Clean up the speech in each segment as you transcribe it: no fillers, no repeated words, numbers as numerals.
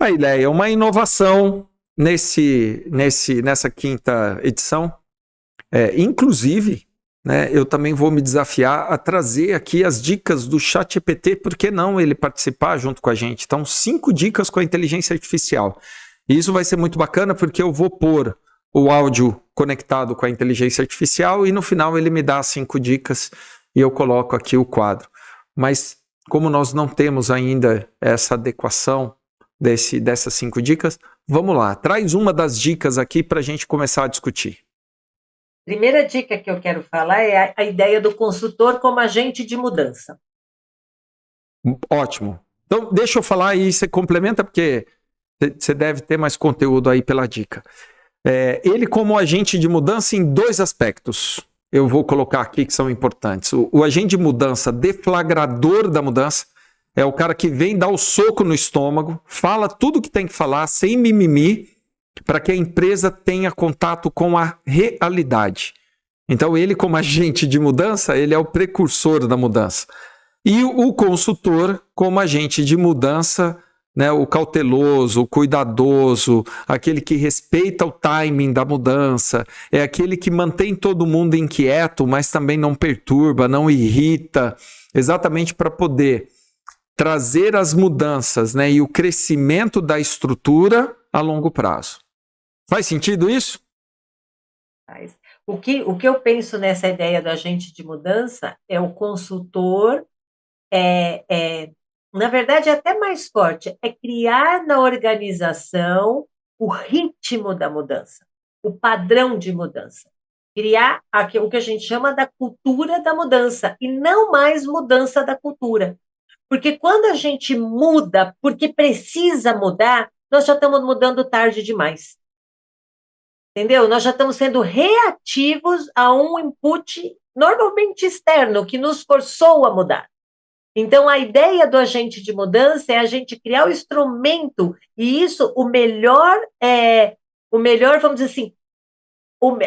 Aí, Leia, uma inovação nessa quinta edição. Inclusive, né, eu também vou me desafiar a trazer aqui as dicas do ChatGPT, por que não ele participar junto com a gente? Então, 5 dicas com a inteligência artificial. E isso vai ser muito bacana porque eu vou pôr o áudio conectado com a inteligência artificial e no final ele me dá 5 dicas e eu coloco aqui o quadro. Mas como nós não temos ainda essa adequação dessas 5 dicas, vamos lá, traz uma das dicas aqui para a gente começar a discutir. Primeira dica que eu quero falar é a ideia do consultor como agente de mudança. Ótimo. Então, deixa eu falar e você complementa, porque você deve ter mais conteúdo aí pela dica. Ele como agente de mudança em 2 aspectos. Eu vou colocar aqui que são importantes. O agente de mudança, deflagrador da mudança, é o cara que vem dar o soco no estômago, fala tudo que tem que falar, sem mimimi, para que a empresa tenha contato com a realidade. Então, ele como agente de mudança, ele é o precursor da mudança. E o consultor como agente de mudança, né, o cauteloso, o cuidadoso, aquele que respeita o timing da mudança, é aquele que mantém todo mundo inquieto, mas também não perturba, não irrita, exatamente para poder trazer as mudanças, né, e o crescimento da estrutura a longo prazo. Faz sentido isso? Faz. O que eu penso nessa ideia do agente de mudança é o consultor, na verdade, é até mais forte, é criar na organização o ritmo da mudança, o padrão de mudança. Criar o que a gente chama da cultura da mudança, e não mais mudança da cultura. Porque quando a gente muda porque precisa mudar, nós já estamos mudando tarde demais. Entendeu? Nós já estamos sendo reativos a um input normalmente externo, que nos forçou a mudar. Então, a ideia do agente de mudança é a gente criar o instrumento, e isso, o melhor, vamos dizer assim,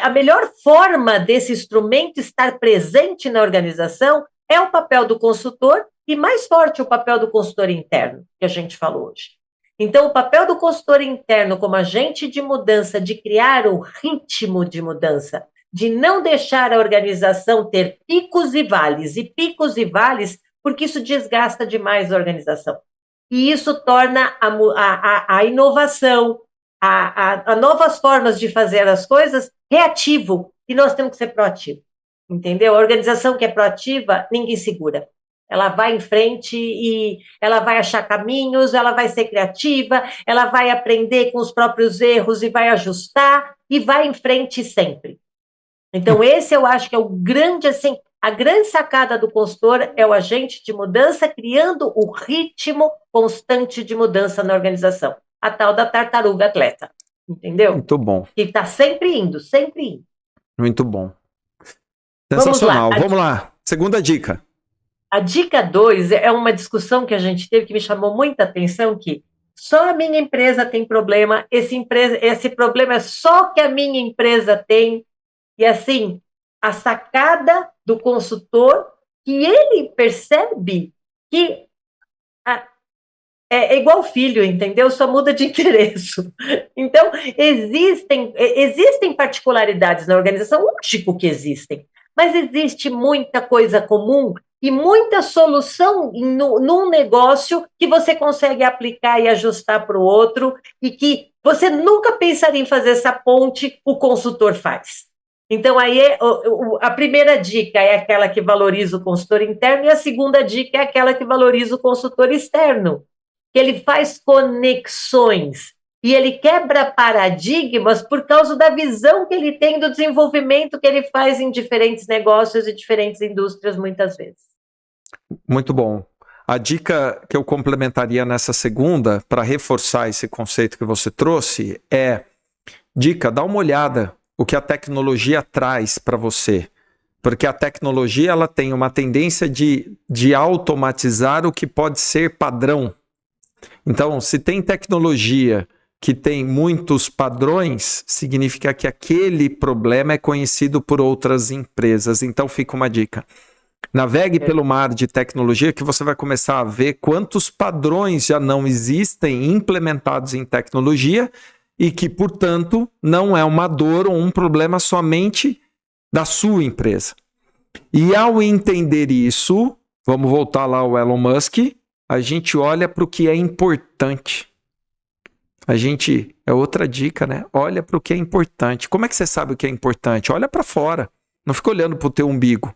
a melhor forma desse instrumento estar presente na organização é o papel do consultor, e mais forte o papel do consultor interno, que a gente falou hoje. Então, o papel do consultor interno como agente de mudança, de criar o ritmo de mudança, de não deixar a organização ter picos e vales, porque isso desgasta demais a organização. E isso torna a inovação, a novas formas de fazer as coisas reativo, e nós temos que ser proativo, entendeu? A organização que é proativa, ninguém segura. Ela vai em frente e ela vai achar caminhos, ela vai ser criativa, ela vai aprender com os próprios erros e vai ajustar e vai em frente sempre. Então, esse eu acho que é o grande, assim, a grande sacada do consultor é o agente de mudança criando o ritmo constante de mudança na organização. A tal da tartaruga atleta, entendeu? Muito bom. Que está sempre indo, sempre indo. Muito bom. Sensacional. Vamos lá. Segunda dica. A dica 2 é uma discussão que a gente teve que me chamou muita atenção, que só a minha empresa tem problema, esse problema é só que a minha empresa tem, e assim, a sacada do consultor, que ele percebe que é igual filho, entendeu? Só muda de endereço. Então, existem particularidades na organização, lógico que existem, mas existe muita coisa comum e muita solução num negócio que você consegue aplicar e ajustar para o outro, e que você nunca pensaria em fazer essa ponte, o consultor faz. Então, aí a primeira dica é aquela que valoriza o consultor interno, e a segunda dica é aquela que valoriza o consultor externo, que ele faz conexões e ele quebra paradigmas por causa da visão que ele tem do desenvolvimento que ele faz em diferentes negócios e diferentes indústrias, muitas vezes. Muito bom. A dica que eu complementaria nessa segunda, para reforçar esse conceito que você trouxe, é: dica, dá uma olhada o que a tecnologia traz para você. Porque a tecnologia ela tem uma tendência de automatizar o que pode ser padrão. Então, se tem tecnologia que tem muitos padrões, significa que aquele problema é conhecido por outras empresas. Então, fica uma dica. Navegue pelo mar de tecnologia que você vai começar a ver quantos padrões já não existem implementados em tecnologia e que, portanto, não é uma dor ou um problema somente da sua empresa. E ao entender isso, vamos voltar lá ao Elon Musk, a gente olha para o que é importante. É outra dica, né? Olha para o que é importante. Como é que você sabe o que é importante? Olha para fora, não fica olhando para o teu umbigo.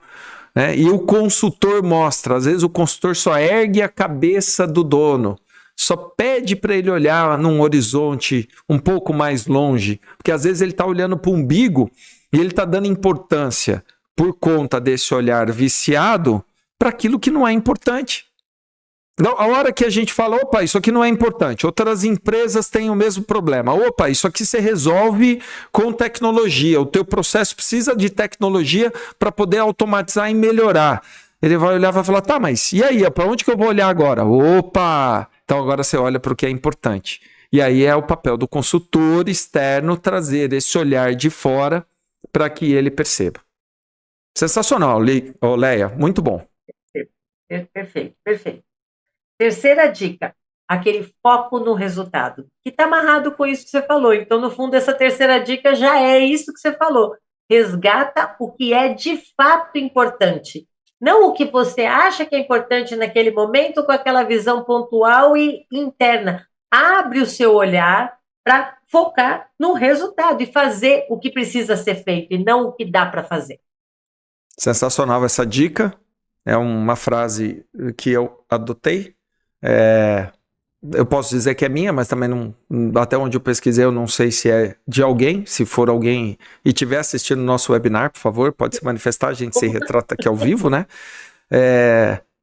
Né? E o consultor mostra, às vezes o consultor só ergue a cabeça do dono, só pede para ele olhar num horizonte um pouco mais longe, porque às vezes ele está olhando para o umbigo e ele está dando importância, por conta desse olhar viciado, para aquilo que não é importante. Então, a hora que a gente fala, opa, isso aqui não é importante, outras empresas têm o mesmo problema, opa, isso aqui você resolve com tecnologia, o teu processo precisa de tecnologia para poder automatizar e melhorar. Ele vai olhar e vai falar, tá, mas e aí, para onde que eu vou olhar agora? Opa, então agora você olha para o que é importante. E aí é o papel do consultor externo trazer esse olhar de fora para que ele perceba. Sensacional, Leia, muito bom. Perfeito, perfeito. Terceira dica, aquele foco no resultado, que está amarrado com isso que você falou. Então, no fundo, essa terceira dica já é isso que você falou. Resgata o que é de fato importante. Não o que você acha que é importante naquele momento, com aquela visão pontual e interna. Abre o seu olhar para focar no resultado e fazer o que precisa ser feito e não o que dá para fazer. Sensacional essa dica. É uma frase que eu adotei. Eu posso dizer que é minha, mas também não, até onde eu pesquisei, eu não sei se é de alguém. Se for alguém e estiver assistindo o nosso webinar, por favor, pode se manifestar, a gente se retrata aqui ao vivo, né?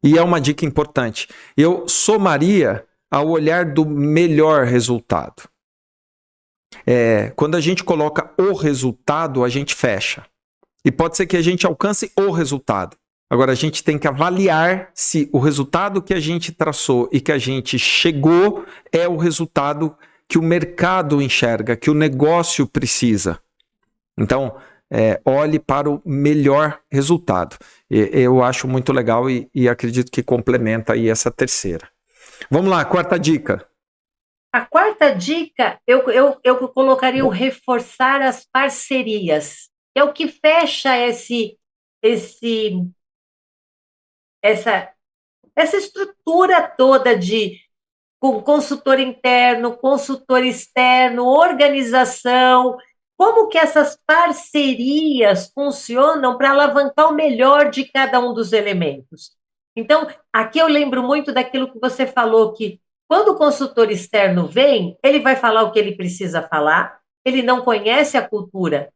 E é uma dica importante. Eu somaria ao olhar do melhor resultado. Quando a gente coloca o resultado, a gente fecha. E pode ser que a gente alcance o resultado. Agora, a gente tem que avaliar se o resultado que a gente traçou e que a gente chegou é o resultado que o mercado enxerga, que o negócio precisa. Então, olhe para o melhor resultado. Eu acho muito legal e acredito que complementa aí essa terceira. Vamos lá, quarta dica. A quarta dica, eu colocaria o reforçar as parcerias. É o que fecha essa estrutura toda de consultor interno, consultor externo, organização, como que essas parcerias funcionam para alavancar o melhor de cada um dos elementos. Então, aqui eu lembro muito daquilo que você falou, que quando o consultor externo vem, ele vai falar o que ele precisa falar, ele não conhece a cultura.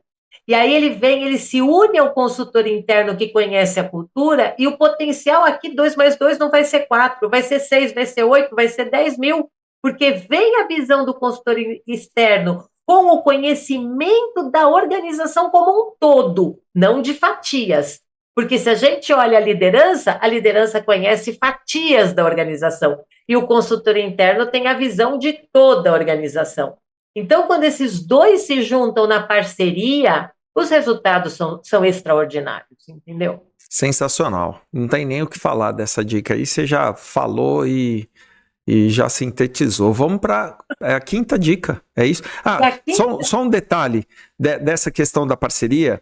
E aí ele vem, ele se une ao consultor interno que conhece a cultura, e o potencial aqui, 2 mais 2 não vai ser 4, vai ser 6, vai ser 8, vai ser 10 mil, porque vem a visão do consultor externo com o conhecimento da organização como um todo, não de fatias. Porque se a gente olha a liderança conhece fatias da organização, e o consultor interno tem a visão de toda a organização. Então, quando esses dois se juntam na parceria, os resultados são extraordinários, entendeu? Sensacional. Não tem nem o que falar dessa dica aí. Você já falou e já sintetizou. Vamos para a quinta dica. É isso? Só um detalhe dessa questão da parceria.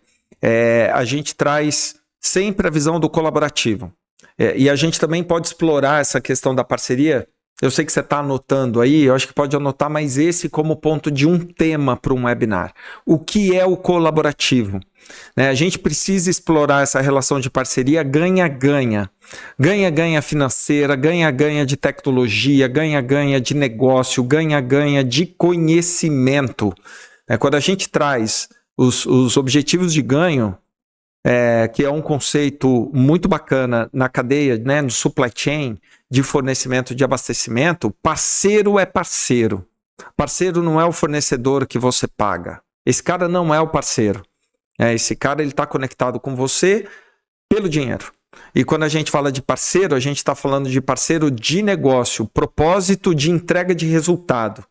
A gente traz sempre a visão do colaborativo. E a gente também pode explorar essa questão da parceria. Eu sei que você está anotando aí, eu acho que pode anotar mais esse como ponto de um tema para um webinar. O que é o colaborativo? A gente precisa explorar essa relação de parceria ganha-ganha. Ganha-ganha financeira, ganha-ganha de tecnologia, ganha-ganha de negócio, ganha-ganha de conhecimento. Quando a gente traz os objetivos de ganho, que é um conceito muito bacana na cadeia, no supply chain, de fornecimento de abastecimento, parceiro é parceiro. Parceiro não é o fornecedor que você paga. Esse cara não é o parceiro. Esse cara está conectado com você pelo dinheiro. E quando a gente fala de parceiro, a gente está falando de parceiro de negócio, propósito de entrega de resultado.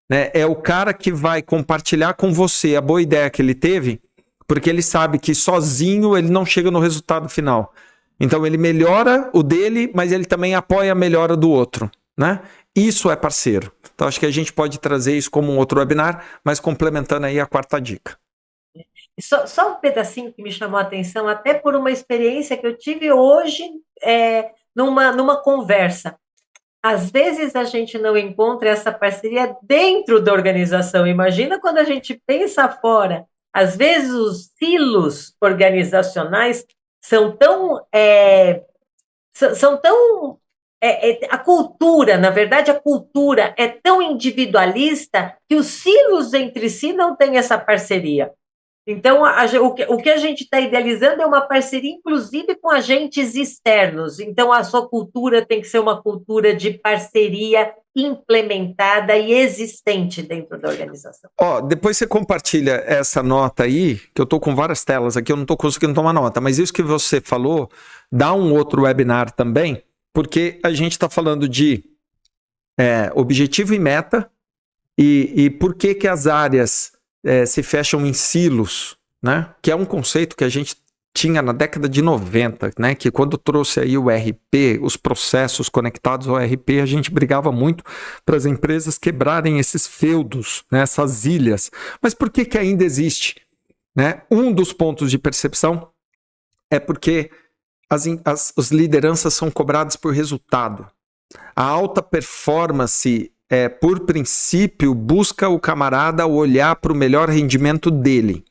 É o cara que vai compartilhar com você a boa ideia que ele teve, porque ele sabe que sozinho ele não chega no resultado final. Então ele melhora o dele, mas ele também apoia a melhora do outro, né? Isso é parceiro. Então acho que a gente pode trazer isso como um outro webinar, mas complementando aí a quarta dica. Só um pedacinho que me chamou a atenção, até por uma experiência que eu tive hoje numa conversa. Às vezes a gente não encontra essa parceria dentro da organização. Imagina quando a gente pensa fora. Às vezes os silos organizacionais são tão a cultura, na verdade, a cultura é tão individualista que os silos entre si não têm essa parceria. Então, o que a gente está idealizando é uma parceria, inclusive, com agentes externos. Então, a sua cultura tem que ser uma cultura de parceria implementada e existente dentro da organização. Depois você compartilha essa nota aí, que eu estou com várias telas aqui, eu não estou conseguindo tomar nota, mas isso que você falou, dá um outro webinar também, porque a gente está falando de objetivo e meta, e por que as áreas se fecham em silos, né? Que é um conceito que a gente tinha na década de 90, né? Que quando trouxe aí o ERP, os processos conectados ao ERP, a gente brigava muito para as empresas quebrarem esses feudos, né? Essas ilhas. Mas por que ainda existe? Né? Um dos pontos de percepção é porque as lideranças são cobradas por resultado. A alta performance, por princípio, busca o camarada olhar para o melhor rendimento dele.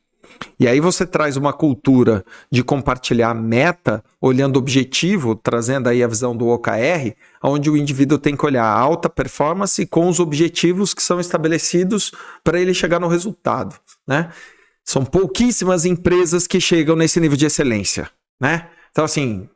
E aí você traz uma cultura de compartilhar meta, olhando objetivo, trazendo aí a visão do OKR, onde o indivíduo tem que olhar a alta performance com os objetivos que são estabelecidos para ele chegar no resultado, né? São pouquíssimas empresas que chegam nesse nível de excelência, né? Então, assim,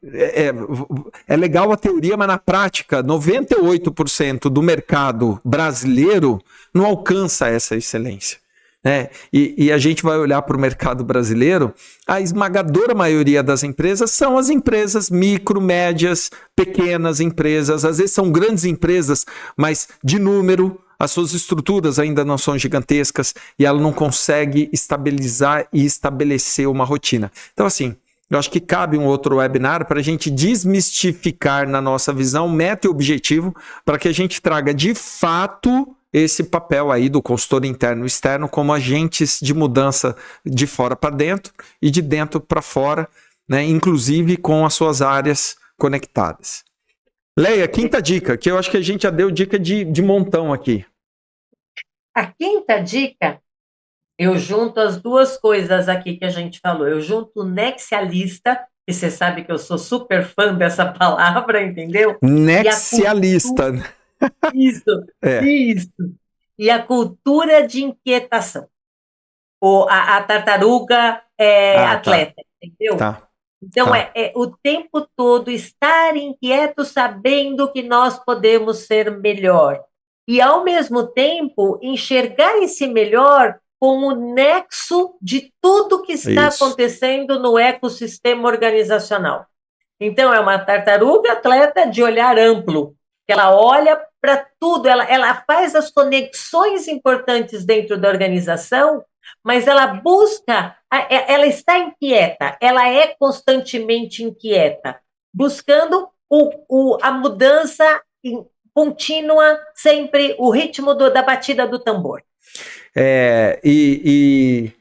é legal a teoria, mas na prática, 98% do mercado brasileiro não alcança essa excelência. Né? E a gente vai olhar para o mercado brasileiro, a esmagadora maioria das empresas são as empresas micro, médias, pequenas empresas, às vezes são grandes empresas, mas de número, as suas estruturas ainda não são gigantescas e ela não consegue estabilizar e estabelecer uma rotina. Então, assim, eu acho que cabe um outro webinar para a gente desmistificar na nossa visão meta e objetivo, para que a gente traga de fato esse papel aí do consultor interno e externo como agentes de mudança de fora para dentro e de dentro para fora, né? Inclusive com as suas áreas conectadas. Leia, quinta dica, que eu acho que a gente já deu dica de montão aqui. A quinta dica, eu junto as duas coisas aqui que a gente falou. Eu junto o nexialista, que você sabe que eu sou super fã dessa palavra, entendeu? Nexialista. Isso. E a cultura de inquietação. A tartaruga atleta, tá. Entendeu? Tá. Então, tá. O tempo todo estar inquieto, sabendo que nós podemos ser melhor. E, ao mesmo tempo, enxergar esse melhor com o nexo de tudo que está acontecendo no ecossistema organizacional. Então, é uma tartaruga atleta de olhar amplo, que ela olha para tudo, ela faz as conexões importantes dentro da organização, mas ela busca, ela está inquieta, ela é constantemente inquieta, buscando a mudança contínua, sempre o ritmo da batida do tambor. E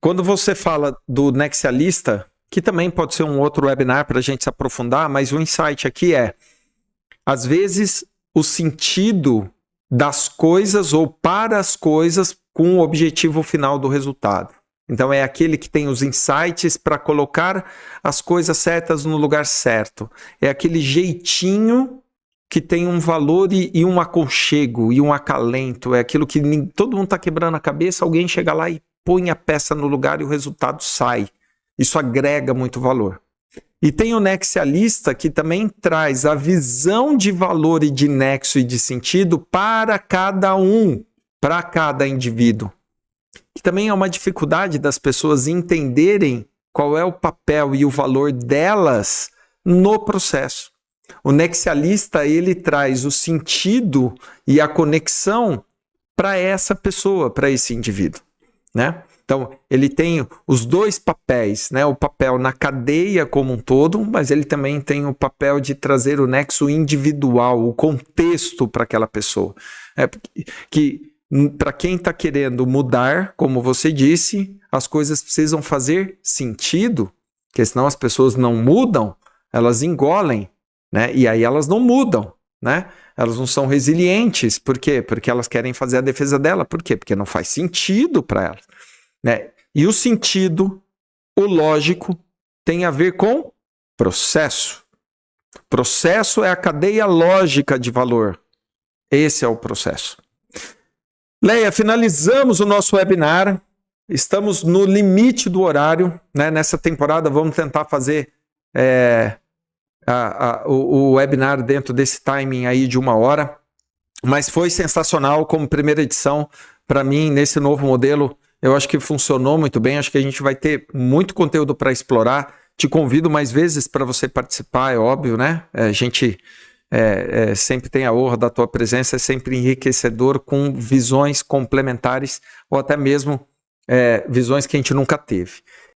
quando você fala do nexialista, que também pode ser um outro webinar para a gente se aprofundar, mas o insight aqui às vezes, o sentido das coisas ou para as coisas com o objetivo final do resultado. Então, é aquele que tem os insights para colocar as coisas certas no lugar certo. É aquele jeitinho que tem um valor e um aconchego e um acalento. É aquilo que todo mundo está quebrando a cabeça, alguém chega lá e põe a peça no lugar e o resultado sai. Isso agrega muito valor. E tem o nexialista que também traz a visão de valor e de nexo e de sentido para cada um, para cada indivíduo. Que também é uma dificuldade das pessoas entenderem qual é o papel e o valor delas no processo. O nexialista, ele traz o sentido e a conexão para essa pessoa, para esse indivíduo, né? Então, ele tem os dois papéis, né? O papel na cadeia como um todo, mas ele também tem o papel de trazer o nexo individual, o contexto para aquela pessoa. Que para quem está querendo mudar, como você disse, as coisas precisam fazer sentido, porque senão as pessoas não mudam, elas engolem, né? E aí elas não mudam, né? Elas não são resilientes. Por quê? Porque elas querem fazer a defesa dela. Por quê? Porque não faz sentido para elas, né? E o sentido, o lógico, tem a ver com processo. Processo é a cadeia lógica de valor. Esse é o processo. Leia, finalizamos o nosso webinar. Estamos no limite do horário, né? Nessa temporada vamos tentar fazer o webinar dentro desse timing aí de 1 hora. Mas foi sensacional como primeira edição. Para mim, nesse novo modelo, eu acho que funcionou muito bem. Acho que a gente vai ter muito conteúdo para explorar. Te convido mais vezes para você participar, é óbvio, né? A gente sempre tem a honra da tua presença, é sempre enriquecedor com visões complementares ou até mesmo visões que a gente nunca teve.